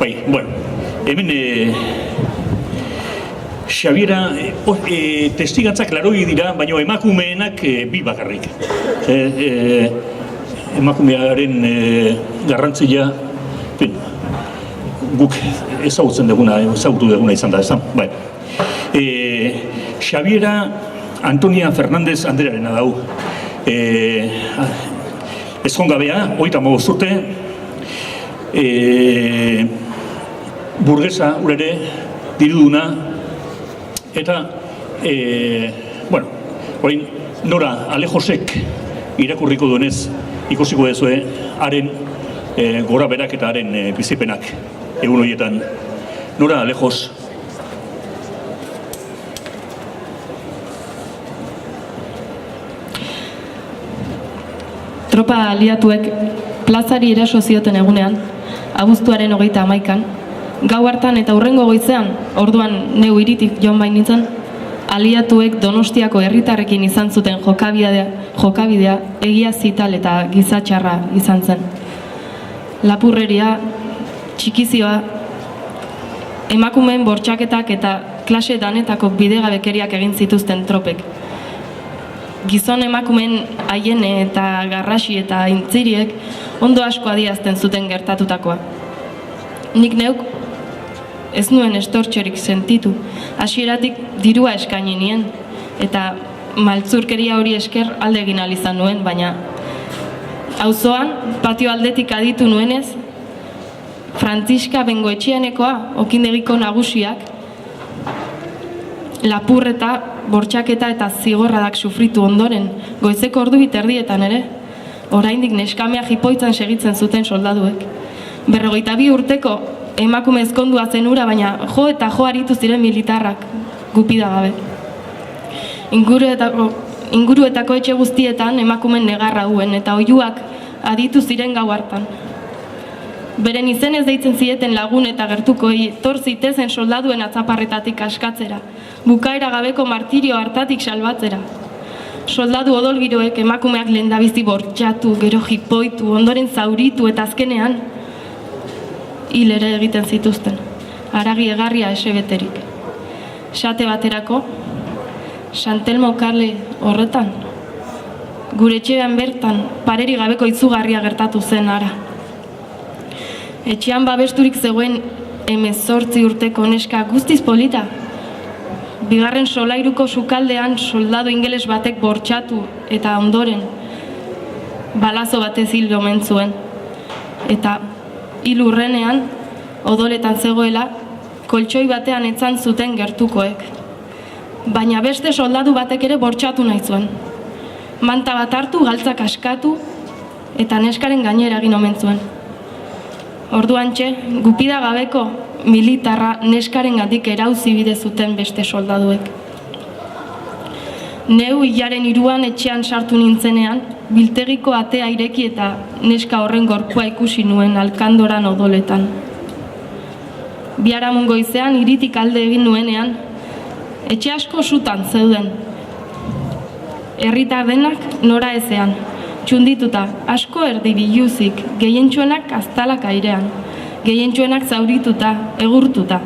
Bai, bueno, hemen Xabiera testigantzak laroi dira, baina emakumeenak bi bakarrik. Emakumearen garrantzia guk ezagutu duguna izan da, ezan? Bai. Xabiera Antonia Fernandez Anderearena dau. Ezkongabea, 35 urte, burgesa urere diruduna, eta, bueno, orain Nora Alejosek irakurriko duenez ikusiko dezue haren gora berak eta haren bizipenak egun horietan. Nora Alejos. Tropa aliatuek plazari eraso zioten egunean, abuztuaren 31an, gau hartan eta hurrengo goizean, orduan neu hiritik joan bain nintzen, aliatuek Donostiako herritarrekin izan zuten jokabidea egia zital eta gizatxarra izan zen. Lapurreria, txikizioa, emakumeen bortxaketak eta klase danetako bidegabekeriak egin zituzten tropek. Gizon emakumeen haien eta garrasi eta intziriek ondo asko adierazten zuten gertatutakoa. Nik neuk ez nuen estortxorik sentitu, hasieratik dirua eskaini nien, eta maltzurkeria hori esker alde egin ahal izan nuen, baina auzoan patio aldetik aditu nuenez, Frantziska Bengoetxeanekoa, okindegiko nagusiak, lapurreta, bortxaketa eta zigorradak sufritu ondoren, goizeko ordu biterdietan ere, oraindik neskamea jipoitzan segitzen zuten soldaduek. 52 urteko emakume ezkondua zen ura, baina jo eta jo aritu ziren militarrak, gupida gabe. Inguruetako etxe guztietan emakumen negarra duen eta oihuak aditu ziren gau hartan. Beren izenez deitzen zieten lagun eta gertukoei tor zitezen soldaduen atzaparretatik askatzera, bukaera gabeko martirio hartatik salbatzera. Soldadu odolgiroek emakumeak lehendabizi bortxatu, gero jipoitu, ondoren zauritu eta azkenean hil ere egiten zituzten, haragi egarria esebeterik. Xate baterako, Santelmo kale horretan, gure etxean bertan pareri gabeko izugarria gertatu zen ara. Etxean babesturik zegoen 18 urteko neska guztiz polita. Bigarren solairuko sukaldean soldadu ingeles batek bortxatu eta ondoren balazo batez hil omen zuen. Eta hil urrenean, odoletan zegoela, koltxoi batean etzan zuten gertukoek. Baina beste soldadu batek ere bortxatu nahi zuen. Manta bat hartu, galtzak askatu eta neskaren gainera egin omen zuen. Orduantxe, gupida gabeko militarra neskaren gandik erauzi bide zuten beste soldaduek. Neu hilaren 3an etxean sartu nintzenean, biltegiko atea ireki eta neska horren gorpua ikusi nuen alkandoran odoletan. Biharamun goizean hiritik alde egin nuenean, etxe asko sutan zeuden. Herritar denak nora ezean, txundituta, asko erdi biluzik, gehientsuenak aztalak airean, gehientsuenak zaurituta, egurtuta.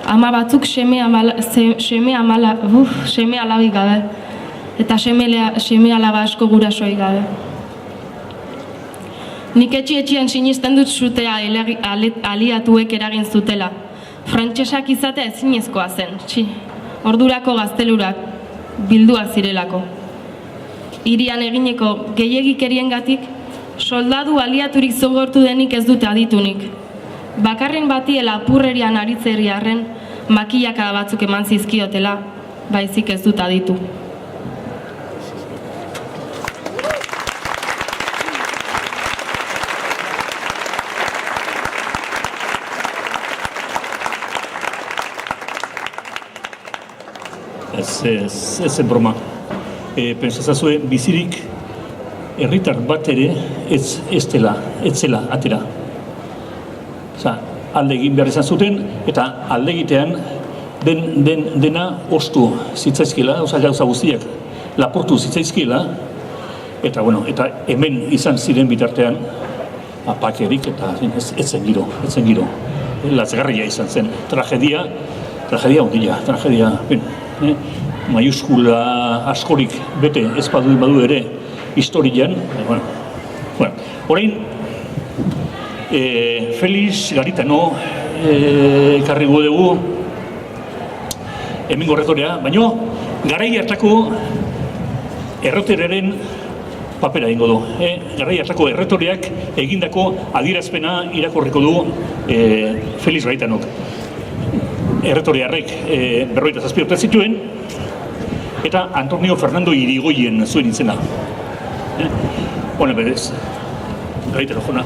Ama batzuk seme alabik gabe, eta seme alaba asko gurasoi gabe. Nik etxian sinisten dut zutea aliatuek eragin zutela. Frantsesak izatea ezinezkoa zen, ordurako gaztelurak bilduak zirelako. Hirian egineko gehiegikeriengatik, soldadu aliaturik zogortu denik ez dute aditunik. Bakarren bati lapurrerian aritzerriarren makillaka batzuk eman zizkiotela, baizik ez dut aditu. Ez broma. Pentsazazue, bizirik herritar bat ere ez zela atera. Alde egin behar izan zuten, eta alde egitean dena ostu zitzaizkiela, gauza guztiak lapurtu zitzaizkiela, eta hemen izan ziren bitartean apakerik, eta ez zen giro. lazgarria izan zen. Tragedia ondila, maiuskula askorik bete ez badu ere historian. Orain, Felix Garitano ekarriko dugu hemengo erretorea, baina garai hartako erretoreren papera egingo du. Garai hartako erretoreak egindako adierazpena irakurriko du Felix Garitanok. Erretorearrek 47 urte zituen, eta Antonio Fernando Irigoyen zuen izena. Hone berez, Garitano jona.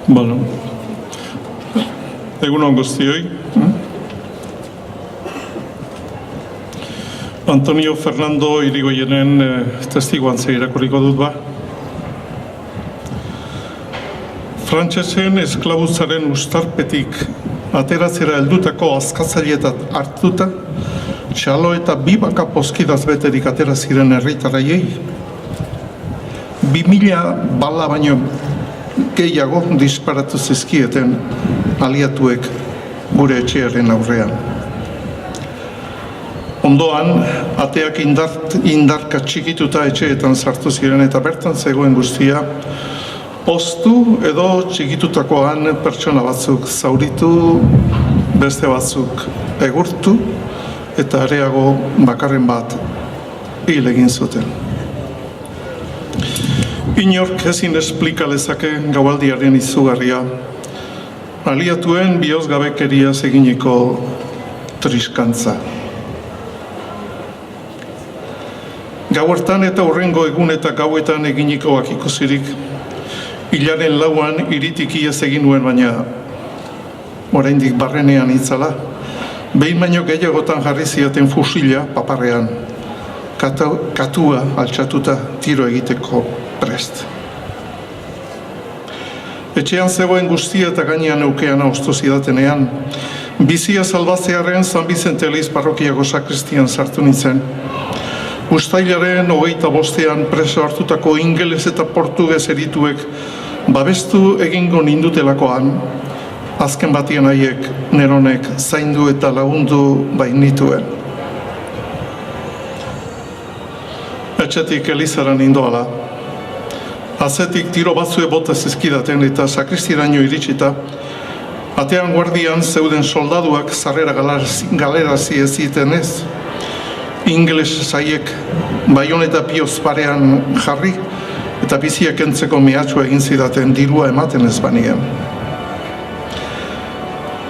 Bueno, egun on guztioi. Antonio Fernando Irigoyenen testiguan irakurriko dut ba. Frantsesen esklabuzaren ustarpetik ateratzera heldutako askatzaileetat hartuta, txalo eta bibaka pozkidaz beterik atera ziren herritarraiei. 2000 bala baino gehiago disparatu zizkieten aliatuek gure etxearen aurrean. Ondoan, ateak indarka txikituta etxeetan sartu ziren eta bertan zegoen guztia, poztu edo txikitutakoan pertsona batzuk zauritu, beste batzuk egurtu, eta areago bakarren bat hil egin zuten. Inork ezin esplika lezake gaualdiaren izugarria, aliatuen bihozgabekeria eginiko triskantza. Gauertan eta hurrengo egun eta gauetan eginikoak ikusirik, hilaren 4 hiritik ihes egin nuen, baina oraindik barrenean itzala, behin baino gehiagotan jarri ziaten fusila paparrean, katua altxatuta tiro egiteko prest. Etxean zegoen guztia eta gainean eukean austu zidatenean, bizia salbatzearen San Vicente Eliz parrokiako sakristian sartu nintzen. Uztailaren 25ean preso hartutako ingeles eta portugez erituek babestu egingo nindutelakoan, azken batien haiek neronek zaindu eta lagundu bainituen. Etxetik Elizara nindoala. Azetik tiro batzue bota zizkidaten eta sakristiraino iritsita, atean guardian zeuden soldaduak sarrera galerazi eziten ez. Ingeles zaiek baioneta bioz parean jarri eta biziak entzeko mehatxua egin zidaten dirua ematen ez banien.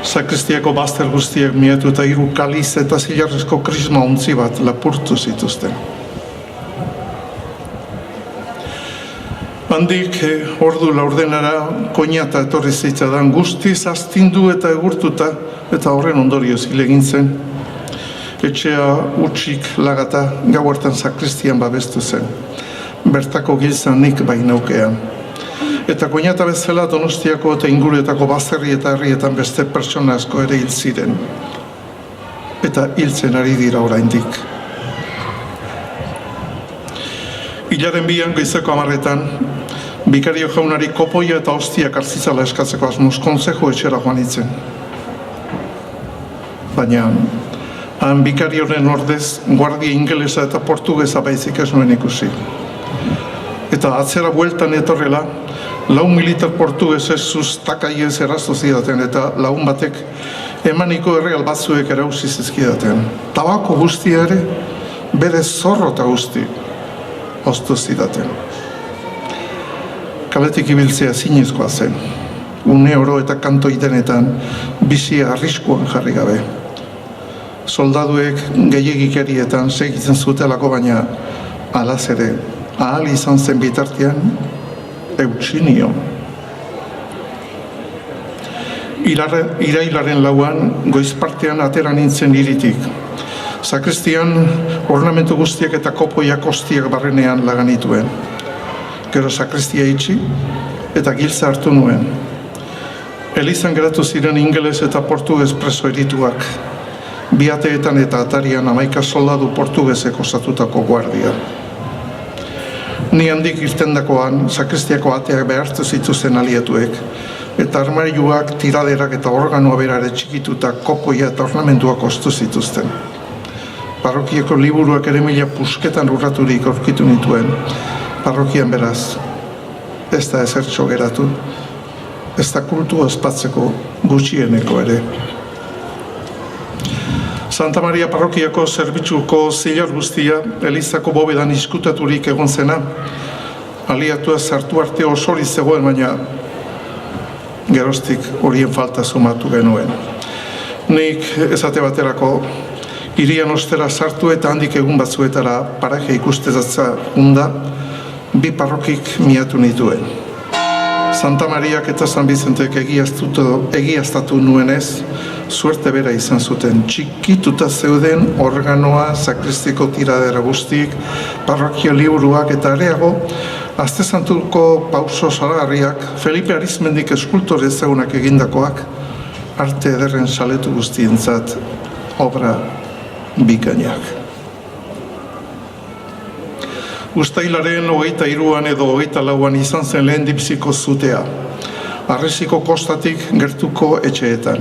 Sakristiako bazter guztiak mietu eta 3 kaliz eta zilarrezko krisma ontzi bat lapurtu zituzten. Handik ordu laurdenara koinata etorri zitzadan guztiz astindu eta egurtuta eta horren ondorioz hil egin zen. Etxea utxik lagata gauertan sakristian babestu zen. Bertako giltzan nik bainaukean. Eta koinata bezala Donostiako eta inguruetako bazterri eta herrietan beste pertsona asko ere hil ziren. Eta hiltzen ari dira oraindik. Hilaren 2 goizeko 10etan, bikario jaunari kopoia eta hostiak hartzizala eskatzeko asmoz konzejo etxera joan nintzen. Baina, han bikarioren ordez, guardia ingelesa eta portugesa baizik ez nuen ikusi. Eta atzera bueltan etorrela, 4 militar portugesez sustakaiez erraztu zidaten eta lagun batek emaniko erreal batzuek erauzi zizkidaten. Tabako guztia ere, bere zorro eta guzti oztu zidaten. Kaletik ibiltzea zinezkoa zen. Une oro eta kanto denetan bizia arriskuan jarri gabe. Soldaduek gehiegikerietan segitzen zutelako, baina alaz ere, ahal izan zen bitartean, eutxinio. Irailaren 4 goizpartean atera nintzen hiritik. Sakristian ornamentu guztiak eta kopoiak hostiak barrenean laganituen. Gero sakristia itxi eta giltza hartu nuen. Elizan geratu ziren ingeles eta portugez preso erituak. 2 ateetan eta atarian 11 soldadu portugezek osatutako guardia. Ni handik irtendakoan sakristiako ateak behartu zituzten aliatuek, eta armailuak, tiraderak eta organoa berare txikituta kopoia eta ornamentuak ostu zituzten. Parrokiako liburuak ere mila pusketan urraturik aurkitu nituen. Parrokian beraz, ez da ezertxo geratu, ez da kultua ospatzeko gutxieneko ere. Santa Maria parrokiako zerbitzuko zilar guztia elizako bobedan iskutaturik egon zena, aliatua sartu arte osori zegoen, baina geroztik horien falta sumatu genuen. Nik esate baterako hirian ostera sartu eta handik egun batzuetara paraje ikustezatza unda, bi parrokik miatu nituen. Santa Mariak eta San Bizentek egiaztatu nuenez, suerte bera izan zuten. Txikituta zeuden organoa, sakristiko tiradera guztik, parrokia liburuak eta areago, Aste Santuko pauso salagarriak, Felipe Arizmendik eskultore ezagunak egindakoak, arte ederren saletu guztientzat obra bikainak. Uztailaren 23an edo 24an izan zen lehen dipsiko zutea, Arresiko kostatik gertuko etxeetan.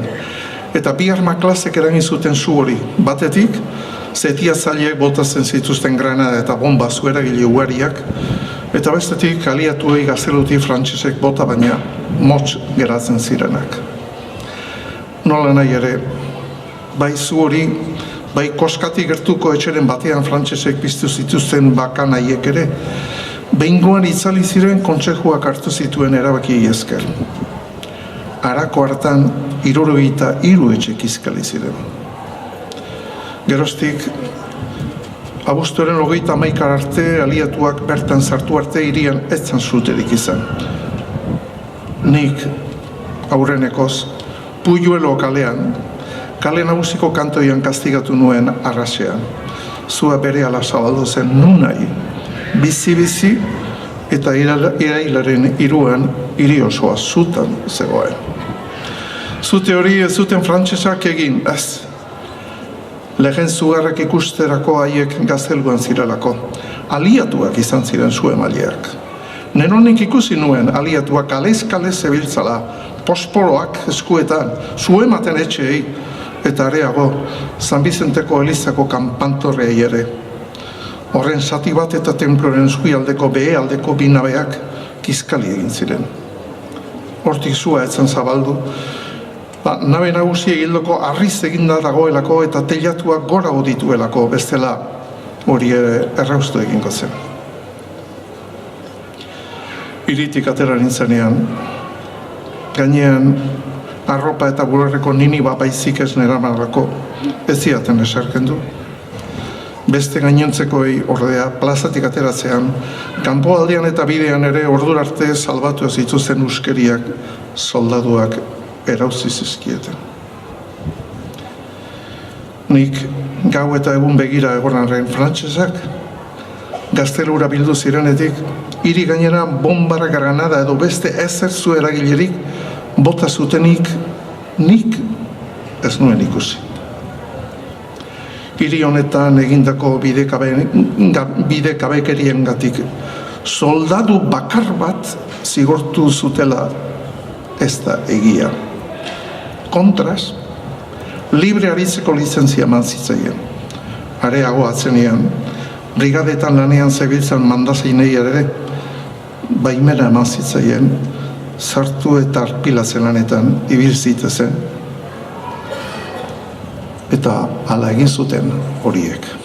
Eta bi arma klasek eragin zuten zu hori, batetik, zetiazaileek botatzen zituzten granada eta bomba zueragile ugariak, eta bestetik aliatuei gazteluti frantsesek bota baina motz geratzen zirenak. Nola nahi ere, bai zu hori, bai koskatik gertuko etxeren batean frantsesek piztu zituzten bakanaiek ere, behingoan itzali ziren kontsejuak hartu zituen erabakiei esker. Arako hartan 73 etxe kiskali ziren. Geroztik, abuztuaren 31 arte aliatuak bertan sartu arte hirian ez zan zuterik izan. Nik aurrenekoz Puyuelo kalean, kale nagusiko kantoian kastigatu nuen arrasean. Zua bere ala zabaldu zen nunai, bizi-bizi eta irailaren 3an hiri osoa zutan zegoen. Zute hori ez zuten frantsesak egin, ez. Lehen zugarrak ikusterako haiek gazteluan zirelako. Aliatuak izan ziren zu emaileak. Nenonik ikusi nuen aliatuak kalez-kalez zebiltzala, posporoak eskuetan, zu ematen etxeei, eta areago, San Bizenteko elizako kanpantorreei ere. Horren zati bat eta tenploren eskuialdeko behealdeko binabeak kiskali egin ziren. Hortik zua etzen zabaldu, nabe nagusi egildoko arriz eginda dagoelako eta teilatuak gora dituelako, bestela hori ere erraustu egingo zen. Hiritik atera nintzenean, gainean arropa eta bularreko nini baizik ez neramarrako ez ziaten eserkendu. Beste gainontzekoei ordea plazatik ateratzean, kanpoaldean eta bidean ere ordurarte salbatu ez zituzten uskeriak soldaduak erauzi zizkieten. Nik gau eta egun begira egonaren frantsesak, gaztelura bildu zirenetik, hiri gainera bombara granada edo beste ezer zu eragilerik bota zutenik nik ez nuen ikusi. Hiri honetan egindako bidekabekeriengatik soldadu bakar bat zigortu zutela ez da egia. Kontraz, libre aritzeko lizentzia eman zitzaien. Areago atzenean, brigadetan lanean zebiltzan mandazeinei ere, baimena eman zitzaien, sartu eta arpilatzen lanetan ibil zitezen. Eta hala egin zuten horiek.